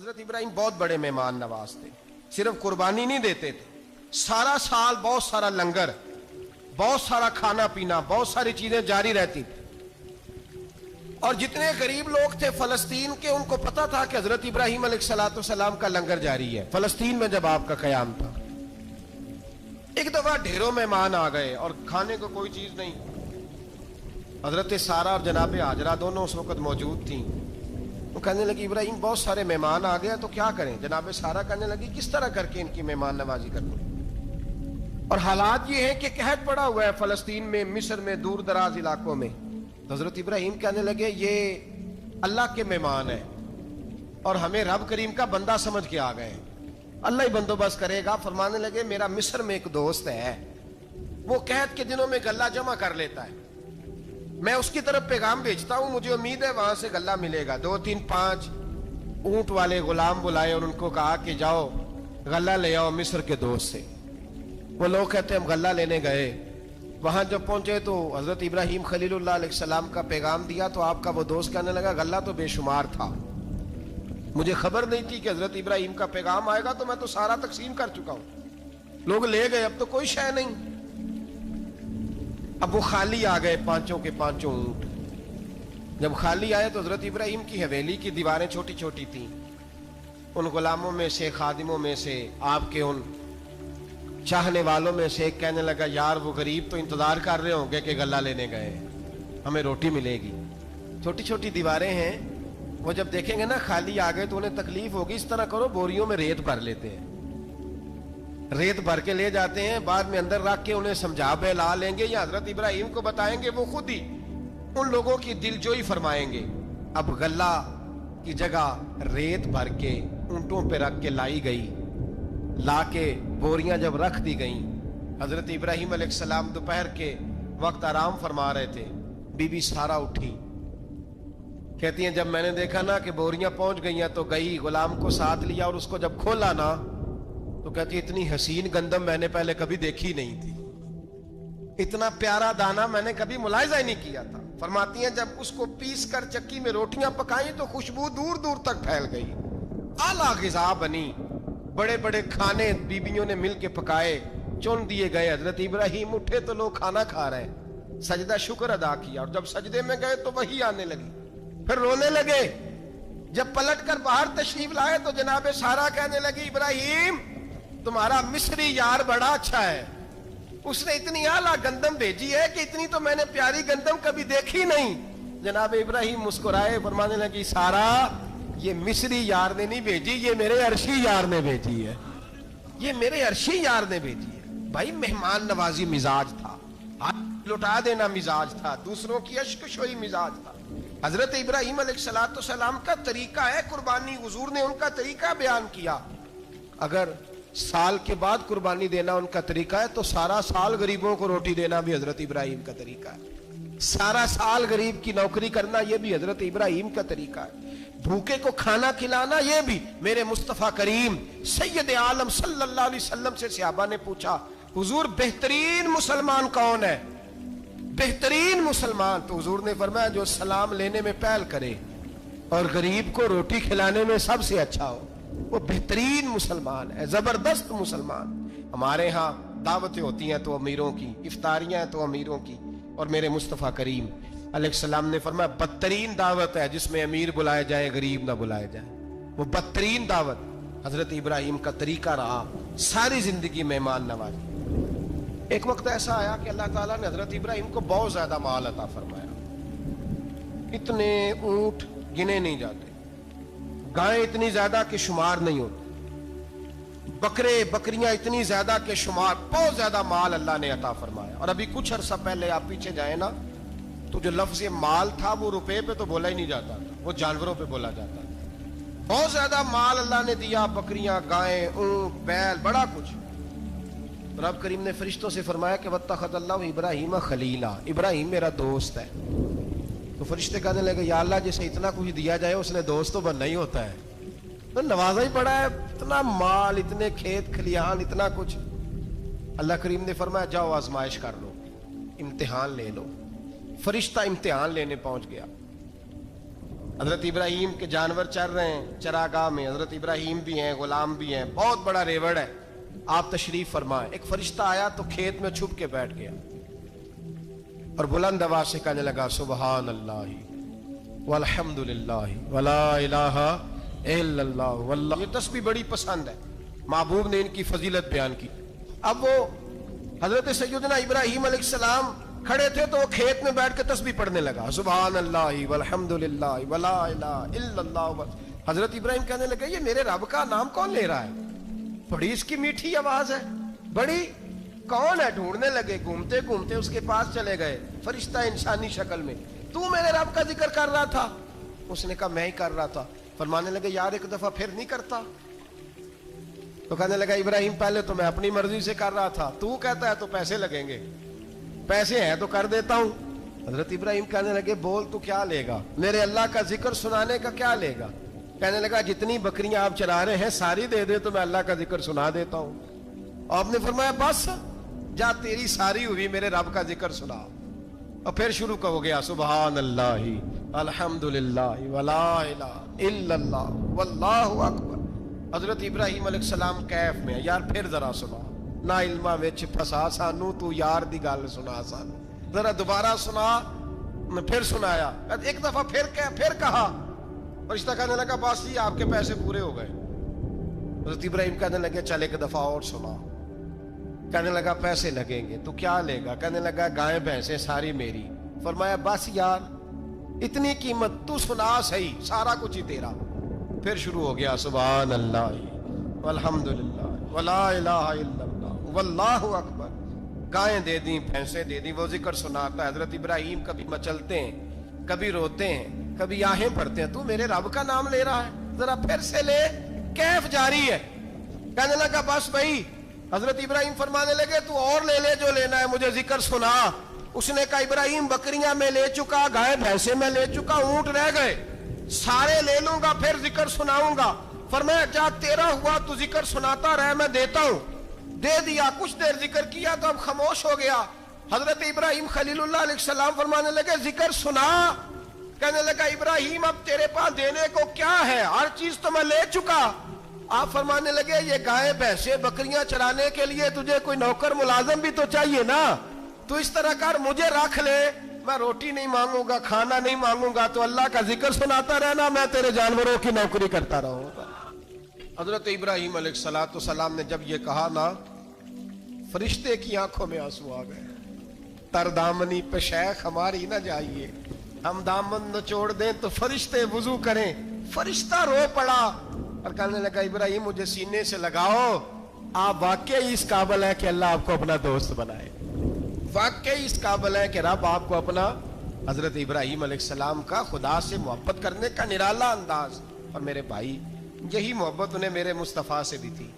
حضرت ابراہیم بہت بڑے مہمان نواز تھے. صرف قربانی نہیں دیتے تھے, سارا سال بہت سارا لنگر, بہت سارا کھانا پینا, بہت ساری چیزیں جاری رہتی تھی. اور جتنے غریب لوگ تھے فلسطین کے, ان کو پتا تھا کہ حضرت ابراہیم علیہ السلام کا لنگر جاری ہے. فلسطین میں جب آپ کا قیام تھا, ایک دفعہ ڈھیروں مہمان آ گئے اور کھانے کو کوئی چیز نہیں. حضرت سارہ اور جناب ہاجرہ دونوں اس وقت موجود تھیں. وہ کہنے لگی ابراہیم بہت سارے مہمان آ گئے تو کیا کریں؟ جناب سارہ کہنے لگی کس طرح کر کے ان کی مہمان نوازی کر دوں. اور حالات یہ ہیں کہ قحط پڑا ہوا ہے فلسطین میں, مصر میں, دور دراز علاقوں میں. حضرت ابراہیم کہنے لگے یہ اللہ کے مہمان ہیں اور ہمیں رب کریم کا بندہ سمجھ کے آ گئے ہیں, اللہ ہی بندوبست کرے گا. فرمانے لگے میرا مصر میں ایک دوست ہے, وہ قحط کے دنوں میں غلہ جمع کر لیتا ہے, میں اس کی طرف پیغام بھیجتا ہوں, مجھے امید ہے وہاں سے غلہ ملے گا. 2 3 5 اونٹ والے غلام بلائے اور ان کو کہا کہ جاؤ غلہ لے آؤ مصر کے دوست سے. وہ لوگ کہتے ہم غلہ لینے گئے, وہاں جب پہنچے تو حضرت ابراہیم خلیل اللہ علیہ السلام کا پیغام دیا تو آپ کا وہ دوست کہنے لگا غلہ تو بے شمار تھا, مجھے خبر نہیں تھی کہ حضرت ابراہیم کا پیغام آئے گا, تو میں تو سارا تقسیم کر چکا ہوں, لوگ لے گئے, اب تو کوئی شے نہیں. اب وہ خالی آ گئے 5 کے 5 اونٹ. جب خالی آئے تو حضرت ابراہیم کی حویلی کی دیواریں چھوٹی چھوٹی تھیں. ان غلاموں میں سے, خادموں میں سے, آپ کے ان چاہنے والوں میں سے ایک کہنے لگا یار وہ غریب تو انتظار کر رہے ہوں گے کہ غلہ لینے گئے, ہمیں روٹی ملے گی. چھوٹی چھوٹی دیواریں ہیں, وہ جب دیکھیں گے نا خالی آ گئے تو انہیں تکلیف ہوگی. اس طرح کرو بوریوں میں ریت بھر لیتے ہیں, ریت بھر کے لے جاتے ہیں, بعد میں اندر رکھ کے انہیں سمجھا بہلا لیں گے یا حضرت ابراہیم کو بتائیں گے, وہ خود ہی ان لوگوں کی دل جوئی فرمائیں گے. اب غلہ کی جگہ ریت بھر کے اونٹوں پہ رکھ کے لائی گئی. لا کے بوریاں جب رکھ دی گئیں, حضرت ابراہیم علیہ السلام دوپہر کے وقت آرام فرما رہے تھے. بی بی سارہ اٹھی, کہتی ہیں جب میں نے دیکھا نا کہ بوریاں پہنچ گئی ہیں تو گئی, غلام کو ساتھ لیا اور اس کو جب کھولا نا تو کہتی اتنی حسین گندم میں نے پہلے کبھی دیکھی نہیں تھی, اتنا پیارا دانا میں نے کبھی ملاحظہ ہی نہیں کیا تھا. فرماتی ہیں جب اس کو پیس کر چکی میں روٹیاں پکائیں تو خوشبو دور دور تک پھیل گئی, اعلیٰ غذا بنی. بڑے بڑے کھانے بیبیوں نے مل کے پکائے, چن دیے گئے. حضرت ابراہیم اٹھے تو لوگ کھانا کھا رہے ہیں, سجدہ شکر ادا کیا, اور جب سجدے میں گئے تو وحی آنے لگی, پھر رونے لگے. جب پلٹ کر باہر تشریف لائے تو جناب سارہ کہنے لگی ابراہیم تمہارا مصری یار بڑا اچھا ہے, اس نے اتنی اعلیٰ گندم بھیجی ہے کہ اتنی تو میں نے پیاری گندم کبھی دیکھی نہیں. جناب ابراہیم مسکرائے, فرمانے لگی سارہ یہ مصری یار نے نہیں بھیجی, یہ میرے عرشی یار نے بھیجی ہے, یہ میرے عرشی یار نے بھیجی ہے. بھائی مہمان نوازی مزاج تھا, لٹا دینا مزاج تھا, دوسروں کی اشکشوئی مزاج تھا. حضرت ابراہیم علیہ السلام کا طریقہ ہے قربانی, حضور نے ان کا طریقہ بیان کیا. اگر سال کے بعد قربانی دینا ان کا طریقہ ہے تو سارا سال غریبوں کو روٹی دینا بھی حضرت ابراہیم کا طریقہ ہے. سارا سال غریب کی نوکری کرنا یہ بھی حضرت ابراہیم کا طریقہ ہے. بھوکے کو کھانا کھلانا یہ بھی میرے مصطفیٰ کریم سید عالم صلی اللہ علیہ وسلم سے صحابہ نے پوچھا حضور بہترین مسلمان کون ہے؟ بہترین مسلمان تو حضور نے فرمایا جو سلام لینے میں پہل کرے اور غریب کو روٹی کھلانے میں سب سے اچھا ہو, وہ بہترین مسلمان ہے, زبردست مسلمان. ہمارے ہاں دعوتیں ہوتی ہیں تو امیروں کی, افطاریاں ہیں تو امیروں کی, اور میرے مصطفیٰ کریم علیہ السلام نے فرمایا بدترین دعوت ہے جس میں امیر بلائے جائے غریب نہ بلائے جائے, وہ بدترین دعوت. حضرت ابراہیم کا طریقہ رہا ساری زندگی مہمان نوازی. ایک وقت ایسا آیا کہ اللہ تعالیٰ نے حضرت ابراہیم کو بہت زیادہ مال عطا فرمایا, اتنے اونٹ گنے نہیں جاتے, گائیں اتنی زیادہ کہ شمار نہیں ہوتی, بکرے بکریاں اتنی زیادہ کہ شمار, بہت زیادہ مال اللہ نے عطا فرمایا. اور ابھی کچھ عرصہ پہلے آپ پیچھے جائیں نا تو جو لفظ مال تھا وہ روپے پہ تو بولا ہی نہیں جاتا تھا, وہ جانوروں پہ بولا جاتا تھا. بہت زیادہ مال اللہ نے دیا, بکریاں, گائیں, اونٹ, بیل, بڑا کچھ. رب کریم نے فرشتوں سے فرمایا کہ واتخذ اللہ ابراہیم خلیلا, ابراہیم میرا دوست ہے. تو فرشتے کہنے لگے یا اللہ جسے اتنا کچھ دیا جائے اس نے دوست تو بننا ہی ہوتا ہے, تو نوازا ہی پڑا ہے, اتنا مال, اتنے کھیت کھلیان, اتنا کچھ. اللہ کریم نے فرمایا جاؤ آزمائش کر لو, امتحان لے لو. فرشتہ امتحان لینے پہنچ گیا. حضرت ابراہیم کے جانور چر رہے ہیں چراگاہ میں، حضرت ابراہیم بھی ہیں، غلام بھی ہیں، بہت بڑا ریوڑ ہے، آپ تشریف فرمائیں۔ ایک فرشتہ آیا تو کھیت میں چھپ کے بیٹھ گیا اور بلند آواز سے کہنے لگا سبحان اللہ والحمد للہ ولا الہ الا اللہ واللہ۔ یہ تسبیح بڑی پسند ہے، محبوب نے ان کی فضیلت بیان کی۔ اب وہ حضرت سیدنا ابراہیم علیہ السلام کھڑے تھے تو وہ کھیت میں بیٹھ کے تسبیح پڑھنے لگا سبحان اللہ والحمد للہ ولا الہ الا اللہ۔ حضرت ابراہیم کہنے لگے یہ میرے رب کا نام کون لے رہا ہے؟ بڑی اس کی میٹھی آواز ہے، بڑی کون ہے؟ ڈھونڈنے لگے، گھومتے گھومتے اس کے پاس چلے گئے، فرشتہ انسانی شکل میں، تو میرے رب کا ذکر کر رہا تھا؟ اس نے کہا میں ہی کر رہا تھا۔ فرمانے لگے یار ایک دفعہ پھر نہیں کرتا؟ تو کہنے لگا ابراہیم پہلے تو میں اپنی مرضی سے کر رہا تھا، تو کہتا ہے تو پیسے لگیں گے، پیسے ہیں تو کر دیتا ہوں۔ حضرت ابراہیم کہنے لگے بول تو کیا لے گا؟ میرے اللہ کا ذکر سنانے کا کیا لے گا؟ کہنے لگا جتنی بکریاں آپ چرا رہے ہیں ساری دے دے تو میں اللہ کا ذکر سنا دیتا ہوں۔ آپ نے فرمایا بس جا تیری ساری ہوئی، میرے رب کا ذکر سنا۔ اور پھر شروع ہو گیا سبحان اللہ الحمدللہ ولا الہ الا اللہ واللہ اکبر۔ حضرت ابراہیم علیہ السلام کیف میں یار پھر ذرا سنا، نا علمہ وچ پھسا سانو، تو یار دی گل سنا سانو، ذرا دوبارہ سنا۔ میں پھر سنایا، ایک دفعہ پھر کہا، فرشتہ کہنے لگا بس یہ آپ کے پیسے پورے ہو گئے۔ حضرت ابراہیم کہنے لگے چل ایک دفعہ اور سنا۔ کہنے لگا پیسے لگیں گے، تو کیا لے گا؟ کہنے لگا گائیں بھینسیں ساری میری۔ فرمایا بس یار اتنی قیمت، تو سنا صحیح، سارا کچھ ہی تیرا۔ پھر شروع ہو گیا سبحان اللہ والحمدللہ ولا الہ الا اللہ واللہ اکبر۔ گائیں دے دیں، بھینسیں دے دیں، وہ ذکر سناتا ہے۔ حضرت ابراہیم کبھی مچلتے ہیں، کبھی روتے ہیں، کبھی آہیں پڑھتے ہیں، تو میرے رب کا نام لے رہا ہے، ذرا پھر سے لے۔ کیف جاری ہے۔ کہنے لگا بس بھائی۔ حضرت ابراہیم فرمانے لگے تو اور لے لے جو لینا ہے، مجھے ذکر سنا۔ اس نے کہا ابراہیم بکریاں میں لے چکا، گائے بھینسے میں لے چکا، اونٹ رہ گئے، سارے لے لوں گا پھر ذکر سناؤں گا۔ فرمایا جا تیرا ہوا تو ذکر سناتا رہ، میں دیتا ہوں۔ دے دیا، کچھ دیر ذکر کیا تو اب خاموش ہو گیا۔ حضرت ابراہیم خلیل اللہ علیہ السلام فرمانے لگے ذکر سنا۔ کہنے لگا ابراہیم اب تیرے پاس دینے کو کیا ہے؟ ہر چیز تو میں لے چکا۔ آپ فرمانے لگے یہ گائے بھینسے بکریاں چرانے کے لیے تجھے کوئی نوکر ملازم بھی تو چاہیے نا، تو اس طرح کر مجھے رکھ لے، میں روٹی نہیں مانگوں گا، کھانا نہیں مانگوں گا، تو اللہ کا ذکر سناتا رہنا، میں تیرے جانوروں کی نوکری کرتا رہوں گا۔ حضرت ابراہیم علیہ السلام نے جب یہ کہا نا، فرشتے کی آنکھوں میں آنسو آ گئے۔ تر دامنی پہ شیخ ہماری نہ جائیے، ہم دامن نچوڑ دیں تو فرشتے وضو کریں۔ فرشتہ رو پڑا اور کہنے لگا ابراہیم مجھے سینے سے لگاؤ، آپ واقعی اس قابل ہیں کہ اللہ آپ کو اپنا دوست بنائے، واقعی اس قابل ہیں کہ رب آپ کو اپنا۔ حضرت ابراہیم علیہ السلام کا خدا سے محبت کرنے کا نرالا انداز، اور میرے بھائی یہی محبت انہیں میرے مصطفیٰ سے بھی تھی۔